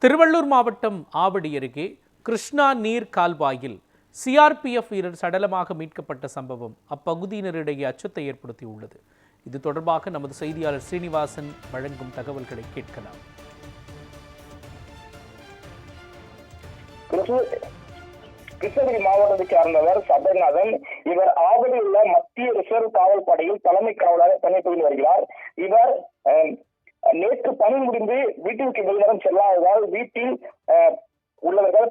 திருவள்ளூர் மாவட்டம் ஆவடி அருகே கிருஷ்ணா நீர் கால்வாயில் சிஆர்பிஎஃப் வீரர் சடலமாக மீட்கப்பட்ட சம்பவம் அப்பகுதியினரிடையே அச்சத்தை ஏற்படுத்தியுள்ளது. இது தொடர்பாக நமது செய்தியாளர் ஸ்ரீனிவாசன் வழங்கும் தகவல்களை கேட்கலாம். கிருஷ்ணகிரி மாவட்டத்தை சார்ந்தவர் சபர்நாதன். இவர் ஆவடியில் உள்ள மத்திய ரிசர்வ் காவல் படையில் தலைமை காவலாக பணிபுரிந்து வருகிறார். இவர் நேற்று பணி முடிந்து வீட்டிற்கு வெளிநேரம் செல்லாததால் வீட்டில் உள்ளவர்கள்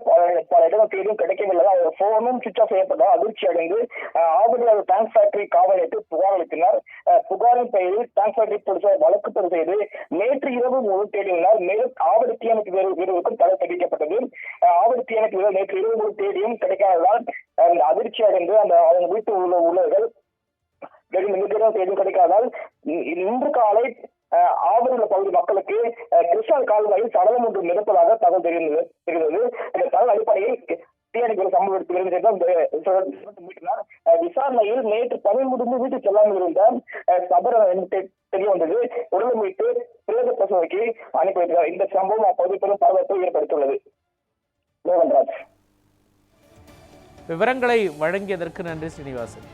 பல இடம் தேடியும் கிடைக்கவில்லை. அவர் போனும் சுவிட்ச் ஆஃப் செய்யப்பட்டதால் அதிர்ச்சி அடைந்து ஆவடியில் டான்ஸ் ஃபேக்டரி காவலுக்கு புகார் அளித்தனர். புகாரின் பெயரில் டான்ஸ் ஃபேக்டரி போலீசார் வழக்கு பதிவு செய்து நேற்று இரவு முழு தேடினர். மேலும் ஆவடி தீயணைப்பு வீரருக்கும் தடை தெரிவிக்கப்பட்டது. ஆவடி தீயணைப்பு வீரர் நேற்று இரவு முழு தேடியும் கிடைக்காததால் அதிர்ச்சி அடைந்து அவங்க வீட்டில் உள்ளவர்கள் தேடியும் கிடைக்காததால் இன்று காலை ஆவடியில் பகுதி மக்களுக்கு கிருஷ்ணா கால்வாயில் சடலம் ஒன்று மிதப்பதாக தகவல் தெரிந்தது. இந்த தகவல் அடிப்படையில் தீயணைப்பு சம்பவத்தில் மீட்டினார். விசாரணையில் நேற்று பணி முடிந்து வீட்டுக்கு செல்லாமல் இருந்த சபர தெரிய வந்தது. உடலை மீட்டு பிரேத பரிசோதனைக்கு அனுப்பி வைத்தார். இந்த சம்பவம் அப்பகுதி பெரும் பரபரப்பை ஏற்படுத்தியுள்ளது. விவரங்களை வழங்கியதற்கு நன்றி ஸ்ரீனிவாசன்.